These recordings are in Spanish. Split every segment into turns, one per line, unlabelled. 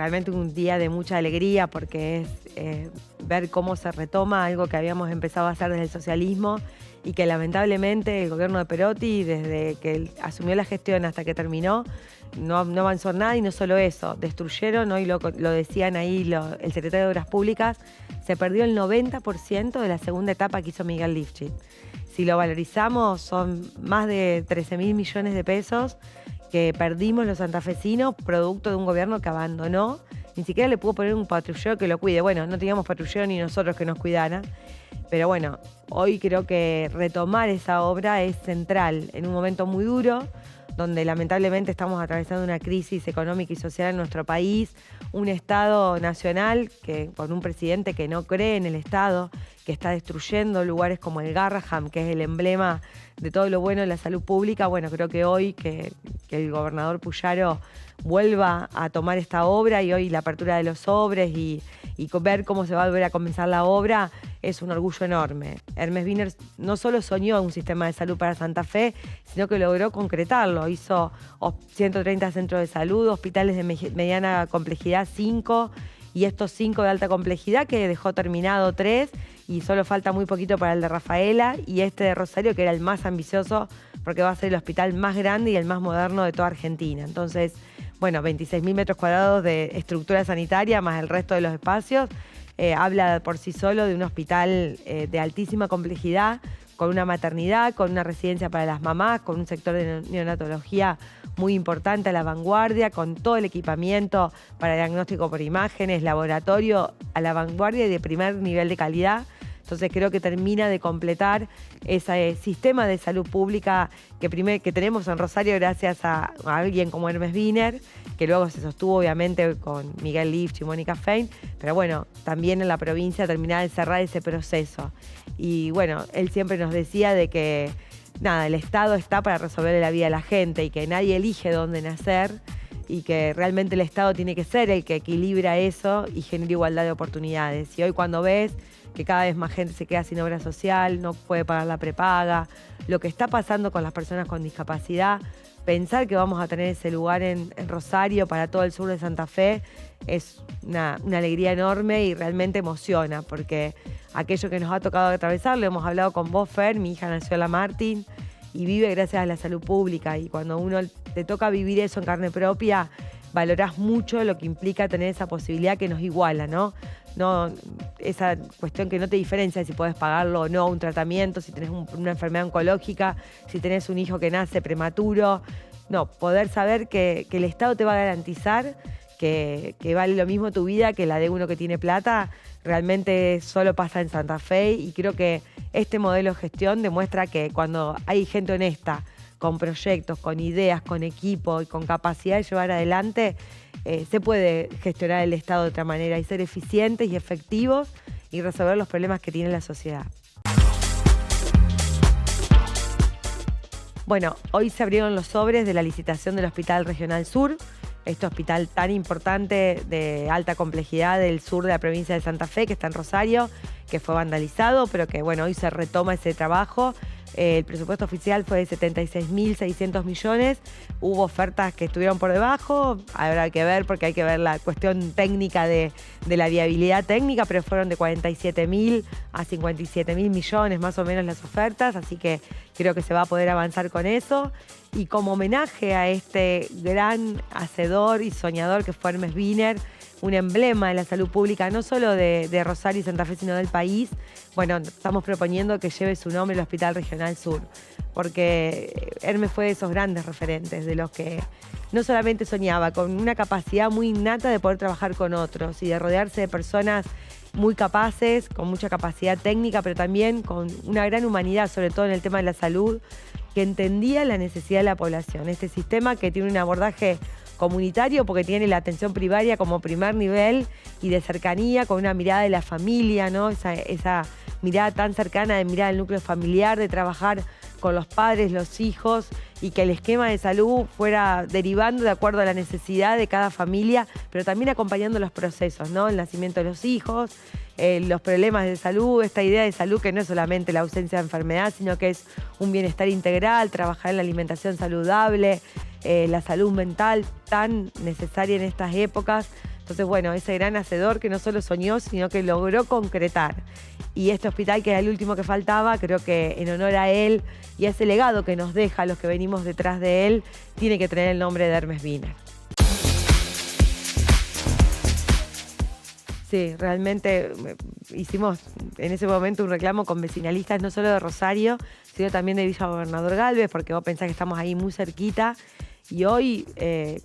realmente un día de mucha alegría porque es ver cómo se retoma algo que habíamos empezado a hacer desde el socialismo y que lamentablemente el gobierno de Perotti, desde que él asumió la gestión hasta que terminó, no avanzó nada. Y no solo eso, destruyeron, hoy lo decían ahí el secretario de Obras Públicas, se perdió el 90% de la segunda etapa que hizo Miguel Lifchit. Si lo valorizamos, son más de 13.000 millones de pesos que perdimos los santafesinos producto de un gobierno que abandonó. Ni siquiera le pudo poner un patrullero que lo cuide. Bueno, no teníamos patrullero ni nosotros que nos cuidaran. Pero bueno, hoy creo que retomar esa obra es central en un momento muy duro, donde lamentablemente estamos atravesando una crisis económica y social en nuestro país, un Estado nacional con un presidente que no cree en el Estado, que está destruyendo lugares como el Garraham, que es el emblema de todo lo bueno de la salud pública. Bueno, creo que hoy que el gobernador Puyaro vuelva a tomar esta obra y hoy la apertura de los sobres y ver cómo se va a volver a comenzar la obra es un orgullo enorme. Hermes Wiener no solo soñó un sistema de salud para Santa Fe, sino que logró concretarlo. Hizo 130 centros de salud, hospitales de mediana complejidad 5 y estos 5 de alta complejidad que dejó terminado 3 y solo falta muy poquito para el de Rafaela y este de Rosario que era el más ambicioso porque va a ser el hospital más grande y el más moderno de toda Argentina. Entonces, bueno, 26.000 metros cuadrados de estructura sanitaria más el resto de los espacios. Habla por sí solo de un hospital de altísima complejidad, con una maternidad, con una residencia para las mamás, con un sector de neonatología muy importante a la vanguardia, con todo el equipamiento para diagnóstico por imágenes, laboratorio a la vanguardia y de primer nivel de calidad. Entonces creo que termina de completar ese sistema de salud pública que tenemos en Rosario gracias a alguien como Hermes Wiener, que luego se sostuvo obviamente con Miguel Lifchit y Mónica Fein, pero bueno, también en la provincia terminar de cerrar ese proceso. Y bueno, él siempre nos decía de que nada, el Estado está para resolver la vida de la gente y que nadie elige dónde nacer y que realmente el Estado tiene que ser el que equilibra eso y genera igualdad de oportunidades. Y hoy cuando ves que cada vez más gente se queda sin obra social, no puede pagar la prepaga, lo que está pasando con las personas con discapacidad, pensar que vamos a tener ese lugar en Rosario para todo el sur de Santa Fe es una alegría enorme y realmente emociona, porque aquello que nos ha tocado atravesar, lo hemos hablado con vos, Fer, mi hija nació en La Martín y vive gracias a la salud pública, y cuando uno te toca vivir eso en carne propia, valorás mucho lo que implica tener esa posibilidad que nos iguala, ¿no? No, esa cuestión que no te diferencia si podés pagarlo o no, un tratamiento, si tenés una enfermedad oncológica, si tenés un hijo que nace prematuro. No, poder saber que el Estado te va a garantizar que vale lo mismo tu vida que la de uno que tiene plata, realmente solo pasa en Santa Fe, y creo que este modelo de gestión demuestra que cuando hay gente honesta, con proyectos, con ideas, con equipo y con capacidad de llevar adelante, se puede gestionar el Estado de otra manera y ser eficientes y efectivos y resolver los problemas que tiene la sociedad. Bueno, hoy se abrieron los sobres de la licitación del Hospital Regional Sur, este hospital tan importante de alta complejidad del sur de la provincia de Santa Fe, que está en Rosario, que fue vandalizado, pero que bueno, hoy se retoma ese trabajo. El presupuesto oficial fue de 76.600 millones. Hubo ofertas que estuvieron por debajo. Habrá que ver porque hay que ver la cuestión técnica de la viabilidad técnica, pero fueron de 47.000 a 57.000 millones más o menos las ofertas. Así que creo que se va a poder avanzar con eso. Y como homenaje a este gran hacedor y soñador que fue Hermes Wiener, un emblema de la salud pública, no solo de Rosario y Santa Fe, sino del país, bueno, estamos proponiendo que lleve su nombre el Hospital Regional Sur, porque Hermes fue de esos grandes referentes, de los que no solamente soñaba, con una capacidad muy innata de poder trabajar con otros y de rodearse de personas muy capaces, con mucha capacidad técnica, pero también con una gran humanidad, sobre todo en el tema de la salud, que entendía la necesidad de la población. Este sistema que tiene un abordaje comunitario porque tiene la atención primaria como primer nivel y de cercanía, con una mirada de la familia, ¿no? Esa mirada tan cercana de mirar el núcleo familiar, de trabajar con los padres, los hijos, y que el esquema de salud fuera derivando de acuerdo a la necesidad de cada familia, pero también acompañando los procesos, ¿no? El nacimiento de los hijos, los problemas de salud, esta idea de salud que no es solamente la ausencia de enfermedad, sino que es un bienestar integral, trabajar en la alimentación saludable, la salud mental tan necesaria en estas épocas, Entonces, bueno, ese gran hacedor que no solo soñó, sino que logró concretar. Y este hospital, que era el último que faltaba, creo que en honor a él y a ese legado que nos deja a los que venimos detrás de él, tiene que tener el nombre de Hermes Wiener. Sí, realmente hicimos en ese momento un reclamo con vecinalistas no solo de Rosario, sino también de Villa Gobernador Galvez, porque vos pensás que estamos ahí muy cerquita. Y hoy,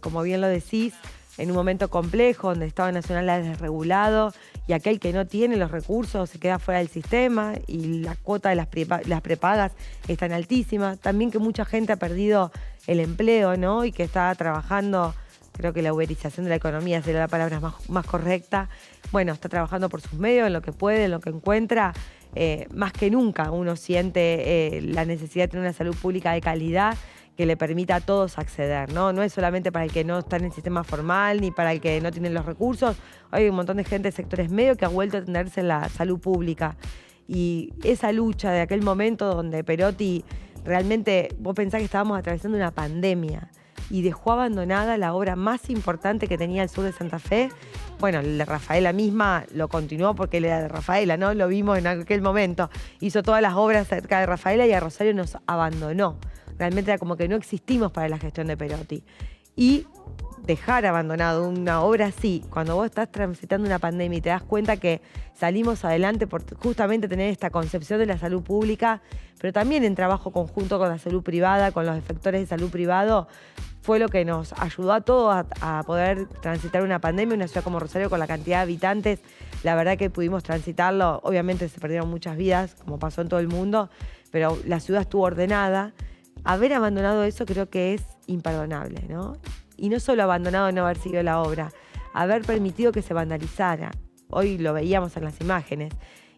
como bien lo decís, en un momento complejo, donde el Estado Nacional es desregulado y aquel que no tiene los recursos se queda fuera del sistema y la cuota de las prepagas es tan altísima. También que mucha gente ha perdido el empleo, ¿no? Y que está trabajando, creo que la uberización de la economía sería la palabra más correcta. Bueno, está trabajando por sus medios, en lo que puede, en lo que encuentra. Más que nunca uno siente la necesidad de tener una salud pública de calidad que le permita a todos acceder, ¿no? No es solamente para el que no está en el sistema formal ni para el que no tiene los recursos. Hay un montón de gente de sectores medios que ha vuelto a atenderse en la salud pública. Y esa lucha de aquel momento donde Perotti realmente, vos pensás que estábamos atravesando una pandemia y dejó abandonada la obra más importante que tenía el sur de Santa Fe. Bueno, el de Rafaela misma lo continuó porque él era de Rafaela, ¿no? Lo vimos en aquel momento. Hizo todas las obras cerca de Rafaela y a Rosario nos abandonó. Realmente era como que no existimos para la gestión de Perotti. Y dejar abandonado una obra así, cuando vos estás transitando una pandemia y te das cuenta que salimos adelante por justamente tener esta concepción de la salud pública, pero también en trabajo conjunto con la salud privada, con los efectores de salud privado, fue lo que nos ayudó a todos a poder transitar una pandemia. Una ciudad como Rosario, con la cantidad de habitantes, la verdad que pudimos transitarlo. Obviamente se perdieron muchas vidas, como pasó en todo el mundo, pero la ciudad estuvo ordenada. Haber abandonado eso creo que es imperdonable, ¿no? Y no solo abandonado no haber seguido la obra, haber permitido que se vandalizara. Hoy lo veíamos en las imágenes.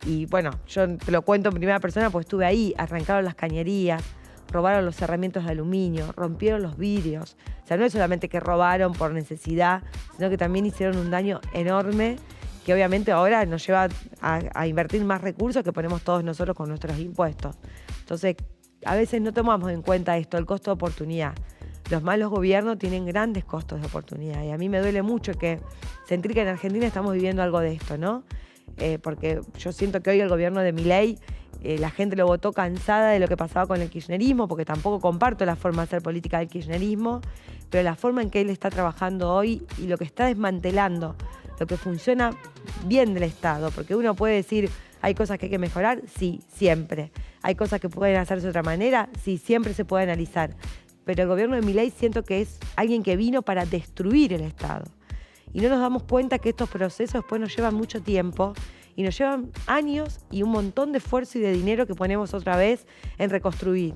Y bueno, yo te lo cuento en primera persona porque estuve ahí. Arrancaron las cañerías, robaron los cerramientos de aluminio, rompieron los vidrios. O sea, no es solamente que robaron por necesidad, sino que también hicieron un daño enorme que obviamente ahora nos lleva a invertir más recursos que ponemos todos nosotros con nuestros impuestos. Entonces, a veces no tomamos en cuenta esto, el costo de oportunidad. Los malos gobiernos tienen grandes costos de oportunidad y a mí me duele mucho sentir que en Argentina estamos viviendo algo de esto, ¿no? Porque yo siento que hoy el gobierno de Milei, la gente lo votó cansada de lo que pasaba con el kirchnerismo, porque tampoco comparto la forma de hacer política del kirchnerismo, pero la forma en que él está trabajando hoy y lo que está desmantelando, lo que funciona bien del Estado, porque uno puede decir, ¿hay cosas que hay que mejorar? Sí, siempre. ¿Hay cosas que pueden hacerse de otra manera? Sí, siempre se puede analizar. Pero el gobierno de Milei siento que es alguien que vino para destruir el Estado. Y no nos damos cuenta que estos procesos después nos llevan mucho tiempo y nos llevan años y un montón de esfuerzo y de dinero que ponemos otra vez en reconstruir.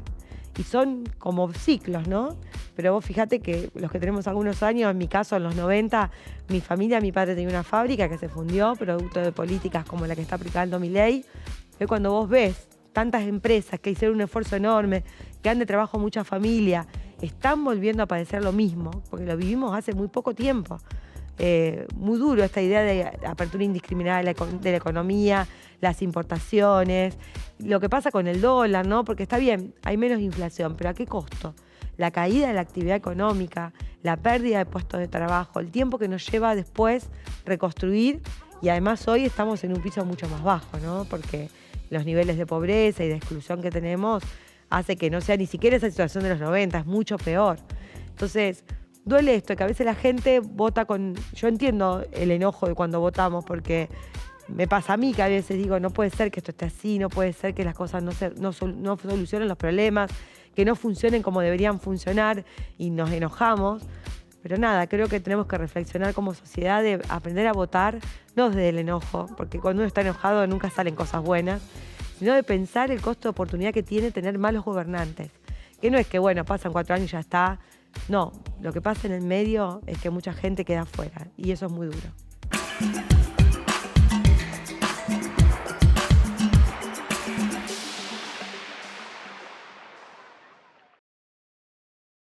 Y son como ciclos, ¿no? Pero vos fíjate que los que tenemos algunos años, en mi caso en los 90, mi padre tenía una fábrica que se fundió, producto de políticas como la que está aplicando Milei. Que cuando vos ves tantas empresas que hicieron un esfuerzo enorme, que dan de trabajo a mucha familia, están volviendo a padecer lo mismo, porque lo vivimos hace muy poco tiempo. Muy duro esta idea de apertura indiscriminada de la economía, las importaciones, lo que pasa con el dólar, ¿no? Porque está bien, hay menos inflación, pero ¿a qué costo? La caída de la actividad económica, la pérdida de puestos de trabajo, el tiempo que nos lleva después reconstruir, y además hoy estamos en un piso mucho más bajo, ¿no? Porque los niveles de pobreza y de exclusión que tenemos hace que no sea ni siquiera esa situación de los 90, es mucho peor. Entonces, duele esto, que a veces la gente vota con... Yo entiendo el enojo de cuando votamos, porque me pasa a mí que a veces digo, no puede ser que esto esté así, no puede ser que las cosas no solucionen los problemas, que no funcionen como deberían funcionar y nos enojamos. Pero nada, creo que tenemos que reflexionar como sociedad de aprender a votar, no desde el enojo, porque cuando uno está enojado nunca salen cosas buenas, sino de pensar el costo de oportunidad que tiene tener malos gobernantes. Que no es que, bueno, pasan 4 años y ya está. No, lo que pasa en el medio es que mucha gente queda afuera y eso es muy duro.